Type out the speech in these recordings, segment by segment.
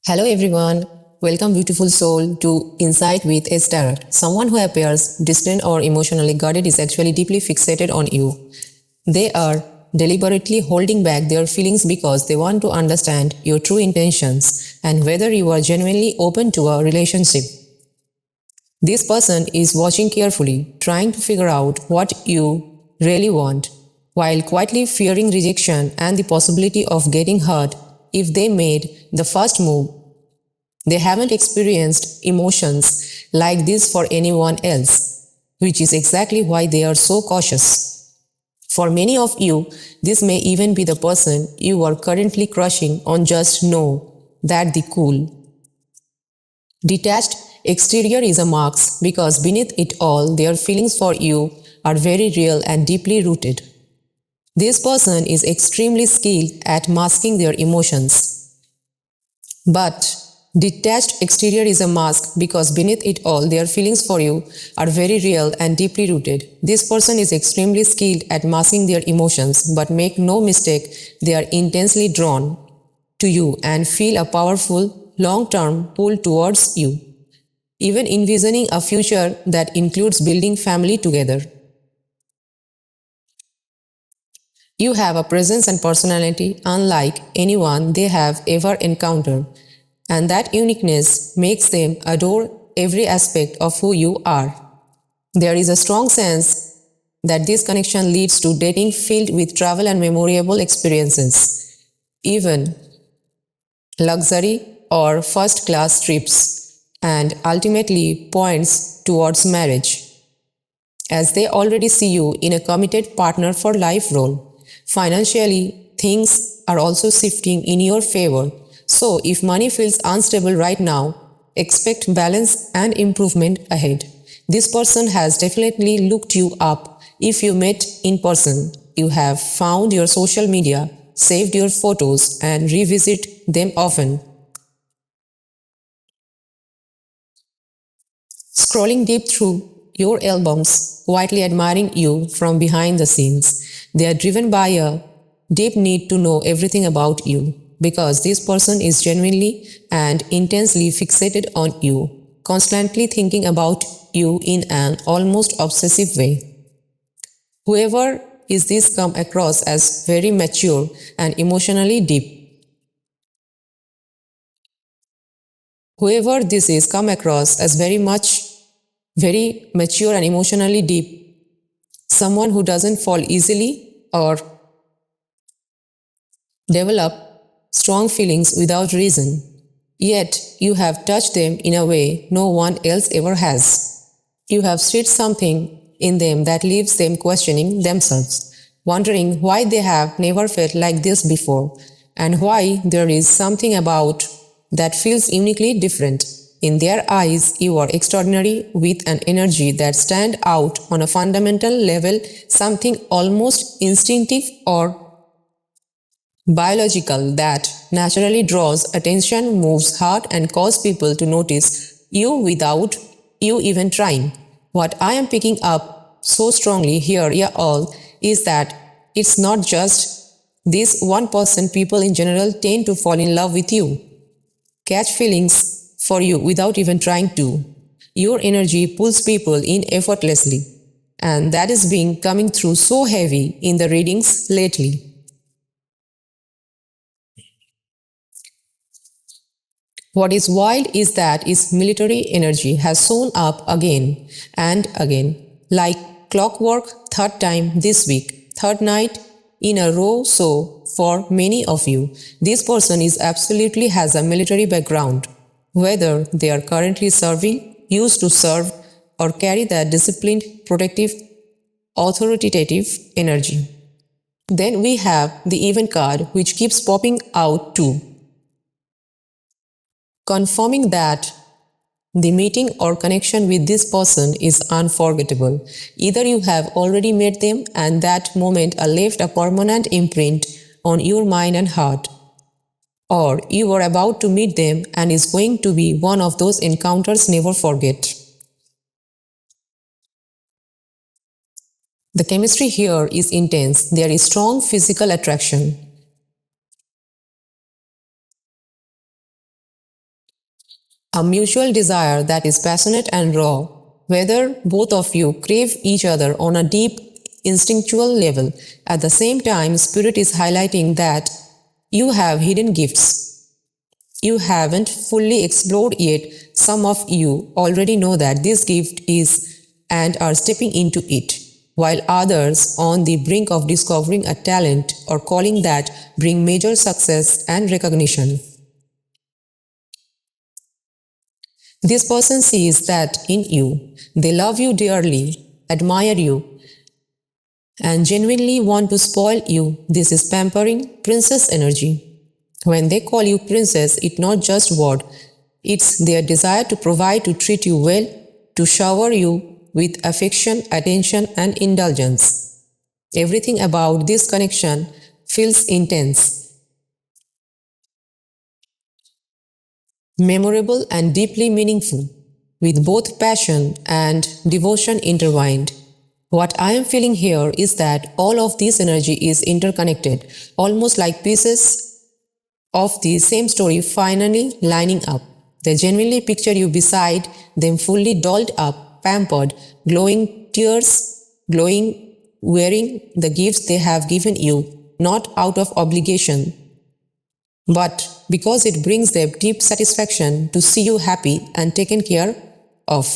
Hello everyone, welcome beautiful soul to Insight with Esther. Someone who appears distant or emotionally guarded is actually deeply fixated on you. They are deliberately holding back their feelings because they want to understand your true intentions and whether you are genuinely open to a relationship. This person is watching carefully, trying to figure out what you really want, while quietly fearing rejection and the possibility of getting hurt if they made the first move. They haven't experienced emotions like this for anyone else, which is exactly why they are so cautious. For many of you, this may even be the person you are currently crushing on. Just know that the cool, detached exterior is a mask because beneath it all, their feelings for you are very real and deeply rooted. This person is extremely skilled at masking their emotions. But detached exterior is a mask because beneath it all, their feelings for you are very real and deeply rooted. This person is extremely skilled at masking their emotions, but make no mistake, they are intensely drawn to you and feel a powerful, long-term pull towards you, even envisioning a future that includes building family together. You have a presence and personality unlike anyone they have ever encountered, and that uniqueness makes them adore every aspect of who you are. There is a strong sense that this connection leads to dating filled with travel and memorable experiences, even luxury or first class trips, and ultimately points towards marriage, as they already see you in a committed partner for life role. Financially, things are also shifting in your favor. So, if money feels unstable right now, expect balance and improvement ahead. This person has definitely looked you up. If you met in person, you have found your social media, saved your photos, and revisit them often. Scrolling deep through your albums, quietly admiring you from behind the scenes. They are driven by a deep need to know everything about you because this person is genuinely and intensely fixated on you, constantly thinking about you in an almost obsessive way. Whoever is this come across as very mature and emotionally deep. Whoever this is come across as very mature and emotionally deep, someone who doesn't fall easily or develop strong feelings without reason. Yet you have touched them in a way no one else ever has. You have stirred something in them that leaves them questioning themselves, wondering why they have never felt like this before, and why there is something about that feels uniquely different. In their eyes, you are extraordinary with an energy that stands out on a fundamental level, something almost instinctive or biological that naturally draws attention, moves heart, and causes people to notice you without you even trying. What I am picking up so strongly here, yeah, all, is that it's not just this one person, people in general tend to fall in love with you, catch feelings for you without even trying to. Your energy pulls people in effortlessly, and that is being coming through so heavy in the readings lately. What is wild is that its military energy has shown up again and again, like clockwork, third time this week, third night in a row. So, for many of you, this person is absolutely has a military background, whether they are currently serving, used to serve, or carry that disciplined, protective, authoritative energy. Then we have the event card, which keeps popping out too, confirming that the meeting or connection with this person is unforgettable. Either you have already met them and that moment left a permanent imprint on your mind and heart, or you are about to meet them and is going to be one of those encounters never forget. The chemistry here is intense. There is strong physical attraction, A mutual desire that is passionate and raw, whether both of you crave each other on a deep instinctual level. At the same time, Spirit is highlighting that you have hidden gifts you haven't fully explored yet. Some of you already know that this gift is and are stepping into it, while others on the brink of discovering a talent or calling that bring major success and recognition. This person sees that in you. They love you dearly, admire you, and genuinely want to spoil you. This is pampering princess energy. When they call you princess, it's not just word. It's their desire to provide, to treat you well, to shower you with affection, attention, and indulgence. Everything about this connection feels intense, memorable, and deeply meaningful, with both passion and devotion intertwined. What I am feeling here is that all of this energy is interconnected, almost like pieces of the same story finally lining up. They genuinely picture you beside them, fully dolled up, pampered, glowing tears, glowing, wearing the gifts they have given you, not out of obligation, but because it brings them deep satisfaction to see you happy and taken care of.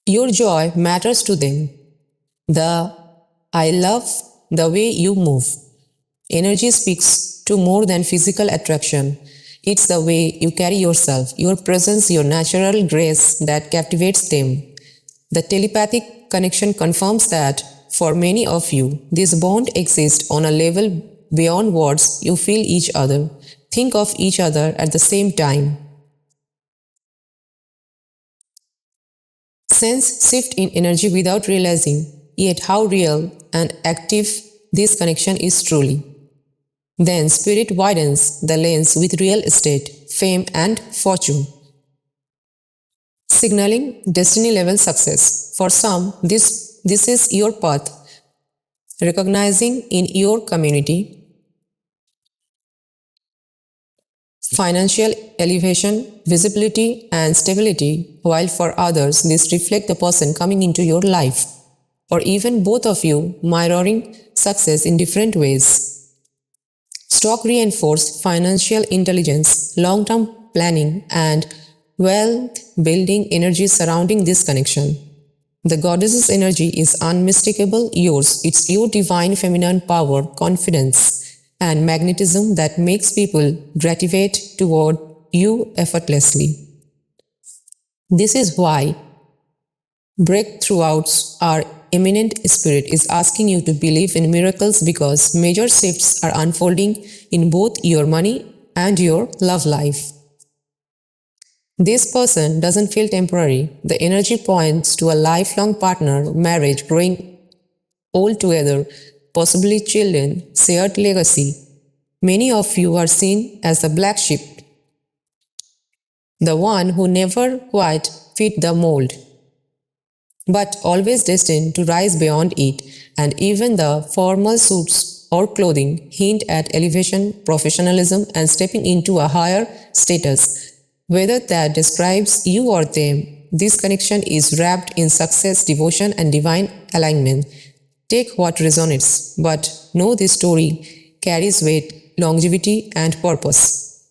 Your joy matters to them. I love the way you move. Energy speaks to more than physical attraction. It's the way you carry yourself, your presence, your natural grace that captivates them. The telepathic connection confirms that for many of you, this bond exists on a level beyond words. You feel each other, think of each other at the same time. Sense shift in energy without realizing yet how real and active this connection is truly. Then Spirit widens the lens with real estate, fame, and fortune, signaling destiny-level success. For some, this is your path, recognizing in your community, financial elevation, visibility, and stability, while for others, this reflects the person coming into your life, or even both of you mirroring success in different ways. Stock reinforced financial intelligence, long-term planning, and wealth-building energy surrounding this connection. The goddess's energy is unmistakable yours. It's your divine feminine power, confidence, and magnetism that makes people gravitate toward you effortlessly. This is why breakthroughs are imminent. Spirit is asking you to believe in miracles because major shifts are unfolding in both your money and your love life. This person doesn't feel temporary. The energy points to a lifelong partner, marriage, growing old together, possibly children, shared legacy. Many of you are seen as the black sheep, the one who never quite fit the mold, but always destined to rise beyond it, and even the formal suits or clothing hint at elevation, professionalism, and stepping into a higher status. Whether that describes you or them, this connection is wrapped in success, devotion, and divine alignment. Take what resonates, but know this story carries weight, longevity, and purpose.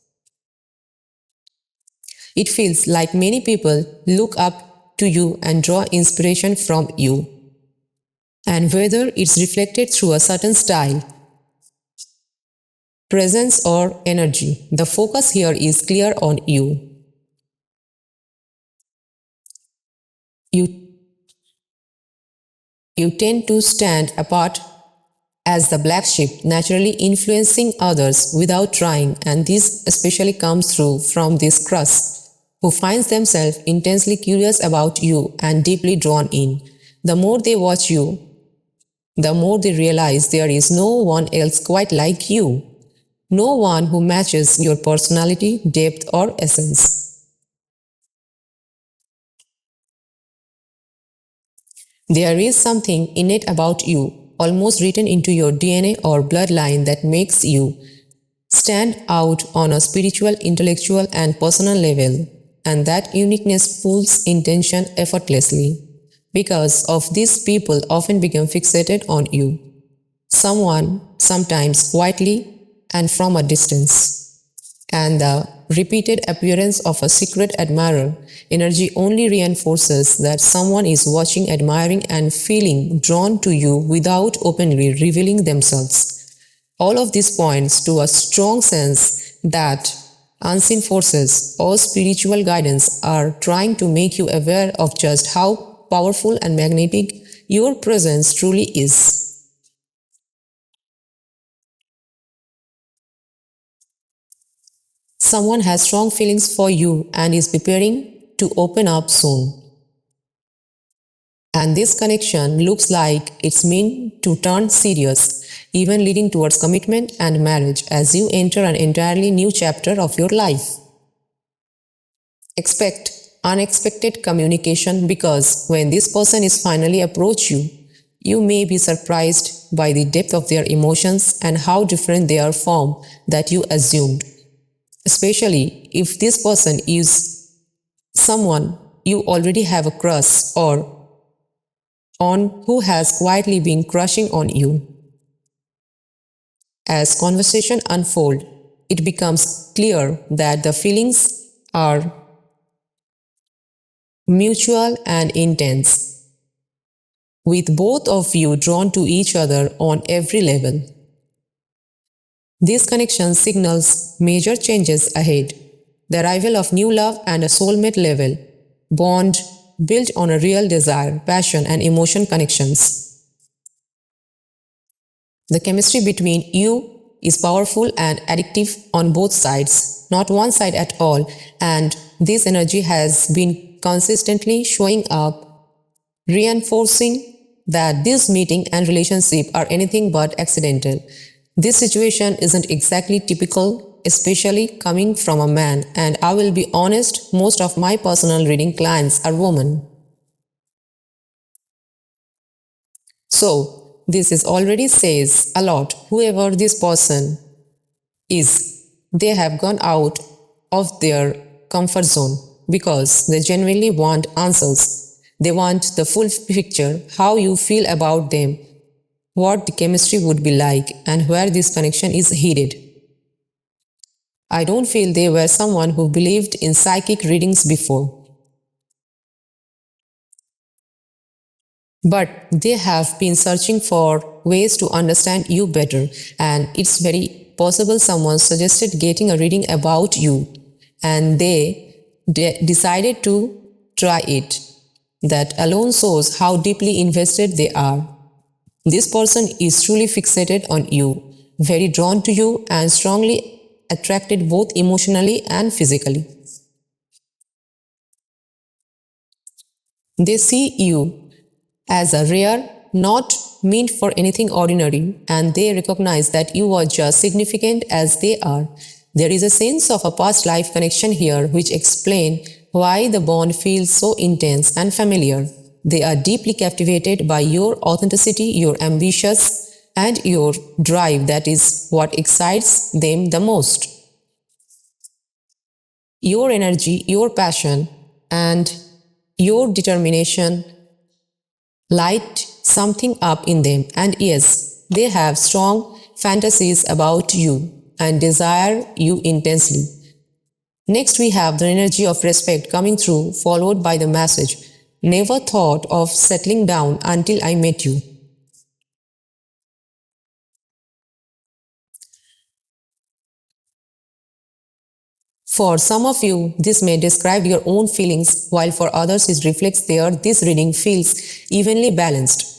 It feels like many people look up to you and draw inspiration from you. And whether it's reflected through a certain style, presence, or energy, the focus here is clear on you. You tend to stand apart as the black sheep, naturally influencing others without trying, and this especially comes through from this cross, who finds themselves intensely curious about you and deeply drawn in. The more they watch you, the more they realize there is no one else quite like you, no one who matches your personality, depth, or essence. There is something innate about you, almost written into your DNA or bloodline, that makes you stand out on a spiritual, intellectual, and personal level, and that uniqueness pulls intention effortlessly. Because of this, people often become fixated on you. Someone, sometimes quietly and from a distance. And the repeated appearance of a secret admirer energy only reinforces that someone is watching, admiring, and feeling drawn to you without openly revealing themselves. All of this points to a strong sense that unseen forces or spiritual guidance are trying to make you aware of just how powerful and magnetic your presence truly is. Someone has strong feelings for you and is preparing to open up soon. And this connection looks like it's meant to turn serious, even leading towards commitment and marriage as you enter an entirely new chapter of your life. Expect unexpected communication because when this person is finally approach you, you may be surprised by the depth of their emotions and how different they are from that you assumed. Especially if this person is someone you already have a crush or on who has quietly been crushing on you. As conversation unfolds, it becomes clear that the feelings are mutual and intense, with both of you drawn to each other on every level. This connection signals major changes ahead, the arrival of new love and a soulmate level, bond built on a real desire, passion, and emotion connections. The chemistry between you is powerful and addictive on both sides, not one side at all, and this energy has been consistently showing up, reinforcing that this meeting and relationship are anything but accidental. This situation isn't exactly typical, especially coming from a man, and I will be honest, most of my personal reading clients are women. So, this is already says a lot. Whoever this person is, they have gone out of their comfort zone because they genuinely want answers. They want the full picture, how you feel about them, what the chemistry would be like, and where this connection is headed. I don't feel they were someone who believed in psychic readings before. But they have been searching for ways to understand you better, and it's very possible someone suggested getting a reading about you, and they decided to try it. That alone shows how deeply invested they are. This person is truly fixated on you, very drawn to you, and strongly attracted both emotionally and physically. They see you as a rare, not meant for anything ordinary, and they recognize that you are just significant as they are. There is a sense of a past life connection here which explains why the bond feels so intense and familiar. They are deeply captivated by your authenticity, your ambitions, and your drive. That is what excites them the most. Your energy, your passion, and your determination light something up in them, and yes, they have strong fantasies about you and desire you intensely. Next, we have the energy of respect coming through, followed by the message, never thought of settling down until I met you. For some of you, this may describe your own feelings, while for others it reflects this reading feels evenly balanced.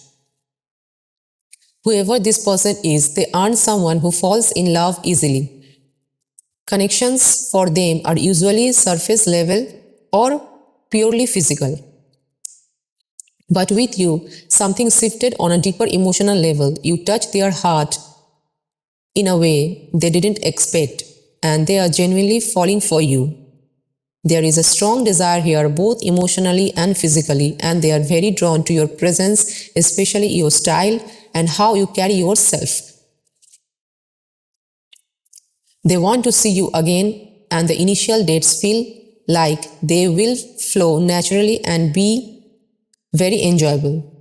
Whoever this person is, they aren't someone who falls in love easily. Connections for them are usually surface level or purely physical. But with you, something shifted on a deeper emotional level. You touch their heart in a way they didn't expect, and they are genuinely falling for you. There is a strong desire here, both emotionally and physically, and they are very drawn to your presence, especially your style and how you carry yourself. They want to see you again, and the initial dates feel like they will flow naturally and be very enjoyable.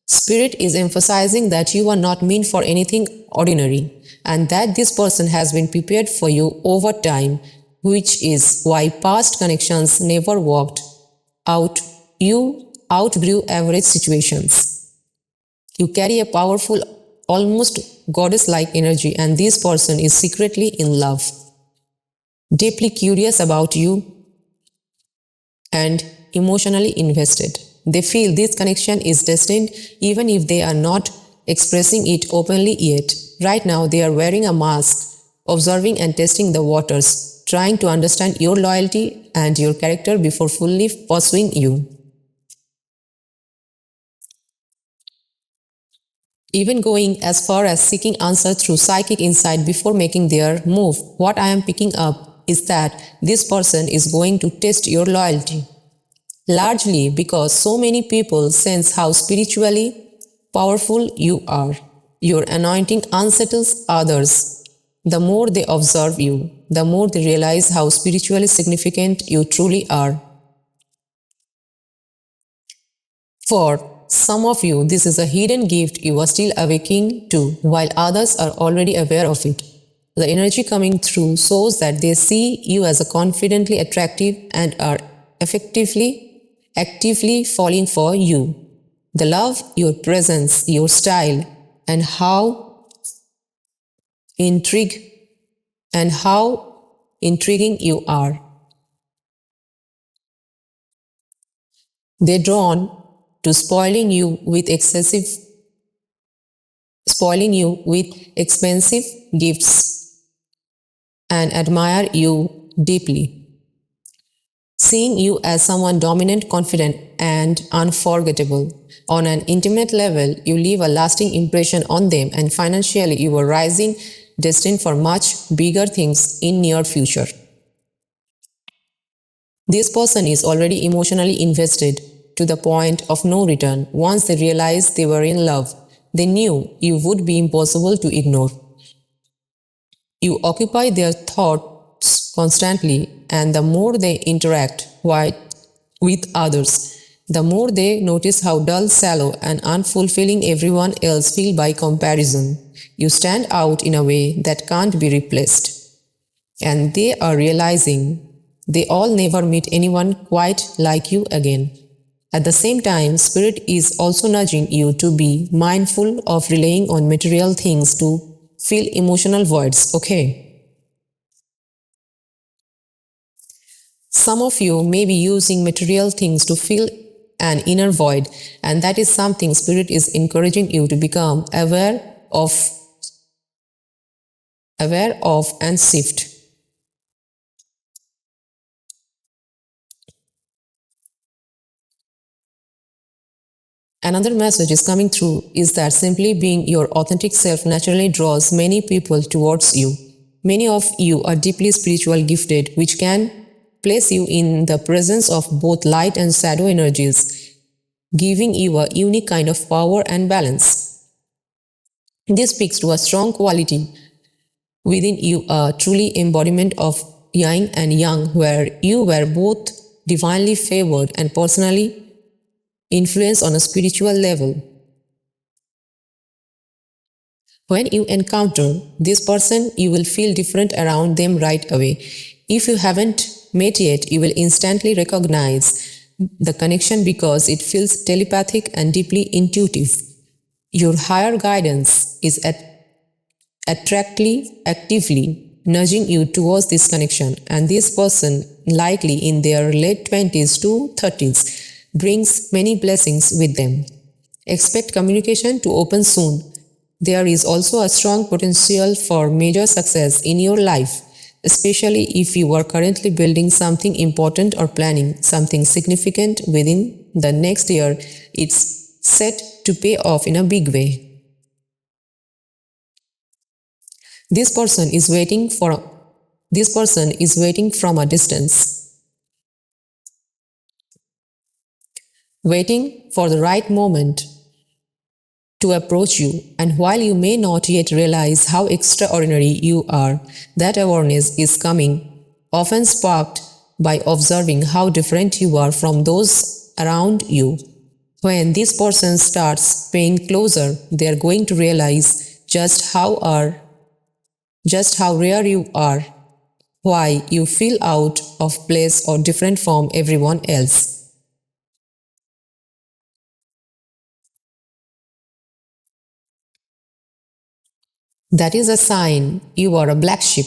Spirit is emphasizing that you are not meant for anything ordinary and that this person has been prepared for you over time, which is why past connections never worked out. You outgrew average situations. You carry a powerful, almost goddess-like energy, and this person is secretly in love, deeply curious about you, and emotionally invested. They feel this connection is destined even if they are not expressing it openly yet. Right now, they are wearing a mask, observing and testing the waters, trying to understand your loyalty and your character before fully pursuing you. Even going as far as seeking answers through psychic insight before making their move. What I am picking up is that this person is going to test your loyalty. Largely because so many people sense how spiritually powerful you are. Your anointing unsettles others. The more they observe you, the more they realize how spiritually significant you truly are. For some of you, this is a hidden gift you are still awakening to, while others are already aware of it. The energy coming through shows that they see you as a confidently attractive and are actively falling for you. The love, your presence, your style, and how intriguing you are. They're drawn to spoiling you with expensive gifts and admire you deeply. Seeing you as someone dominant, confident, and unforgettable. On an intimate level, you leave a lasting impression on them, and financially, you are rising, destined for much bigger things in near future. This person is already emotionally invested to the point of no return. Once they realized they were in love, they knew you would be impossible to ignore. You occupy their thoughts constantly, and the more they interact with others, the more they notice how dull, shallow, and unfulfilling everyone else feels by comparison. You stand out in a way that can't be replaced. And they are realizing they all never meet anyone quite like you again. At the same time, Spirit is also nudging you to be mindful of relying on material things to fill emotional voids, okay? Some of you may be using material things to fill an inner void, and that is something Spirit is encouraging you to become aware of and shift. Another message is coming through is that simply being your authentic self naturally draws many people towards you. Many of you are deeply spiritual gifted, which can place you in the presence of both light and shadow energies, giving you a unique kind of power and balance. This speaks to a strong quality within you, a truly embodiment of yin and yang, where you were both divinely favored and personally influenced on a spiritual level. When you encounter this person, you will feel different around them right away. If you haven't met yet, you will instantly recognize the connection because it feels telepathic and deeply intuitive. Your higher guidance is actively nudging you towards this connection, and this person, likely in their late 20s to 30s, brings many blessings with them. Expect communication to open soon. There is also a strong potential for major success in your life, especially if you are currently building something important or planning something significant within the next year. It's set to pay off in a big way. This person is waiting from a distance, waiting for the right moment to approach you, and while you may not yet realize how extraordinary you are, that awareness is coming, often sparked by observing how different you are from those around you. When this person starts paying closer, they are going to realize just how rare you are, why you feel out of place or different from everyone else. That is a sign you are a black sheep,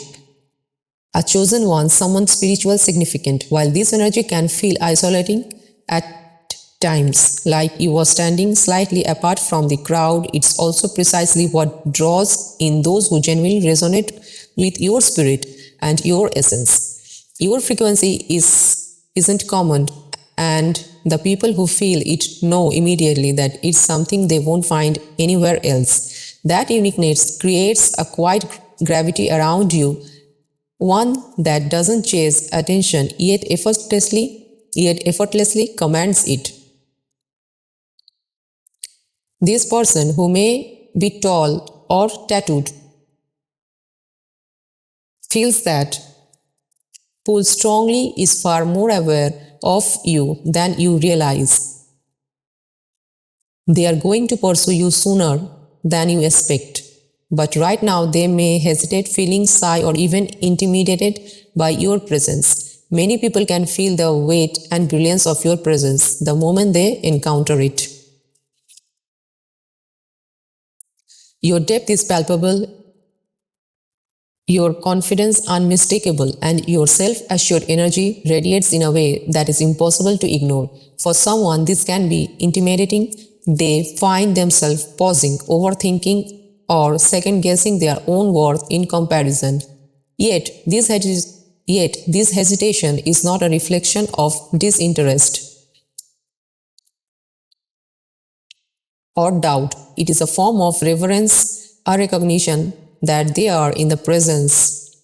a chosen one, someone spiritual significant. While this energy can feel isolating at times, like you are standing slightly apart from the crowd, it's also precisely what draws in those who genuinely resonate with your spirit and your essence. Your frequency isn't common, and the people who feel it know immediately that it's something they won't find anywhere else. That uniqueness creates a quiet gravity around you, one that doesn't chase attention yet effortlessly commands it. This person, who may be tall or tattooed, feels that pull strongly, is far more aware of you than you realize. They are going to pursue you sooner than you expect. But right now they may hesitate, feeling shy or even intimidated by your presence. Many people can feel the weight and brilliance of your presence the moment they encounter it. Your depth is palpable, your confidence unmistakable, and your self-assured energy radiates in a way that is impossible to ignore. For someone, this can be intimidating. They find themselves pausing, overthinking, or second-guessing their own worth in comparison. Yet this hesitation is not a reflection of disinterest or doubt. It is a form of reverence, a recognition that they are in the presence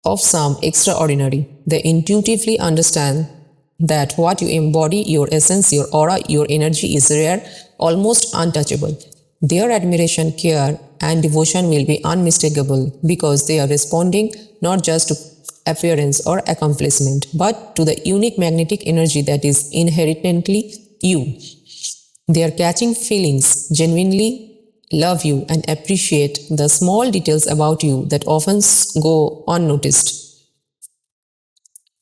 of some extraordinary. They intuitively understand that what you embody, your essence, your aura, your energy is rare, almost untouchable. Their admiration, care, and devotion will be unmistakable because they are responding not just to appearance or accomplishment, but to the unique magnetic energy that is inherently you. They are catching feelings, genuinely love you, and appreciate the small details about you that often go unnoticed.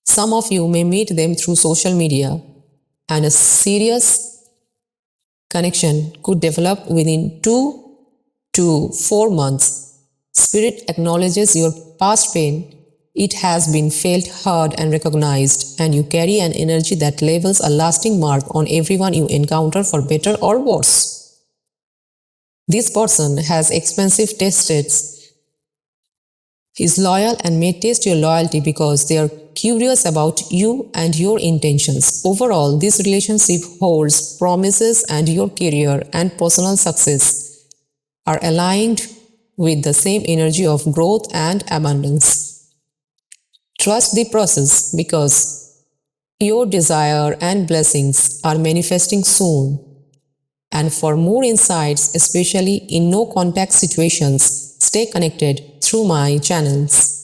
Some of you may meet them through social media, and a serious connection could develop within 2 to 4 months. Spirit acknowledges your past pain. It has been felt, heard, and recognized, and you carry an energy that leaves a lasting mark on everyone you encounter, for better or worse. This person has expensive tastes, is loyal, and may test your loyalty because they are curious about you and your intentions. Overall, this relationship holds promises, and your career and personal success are aligned with the same energy of growth and abundance. Trust the process because your desire and blessings are manifesting soon. And for more insights, especially in no contact situations, stay connected through my channels.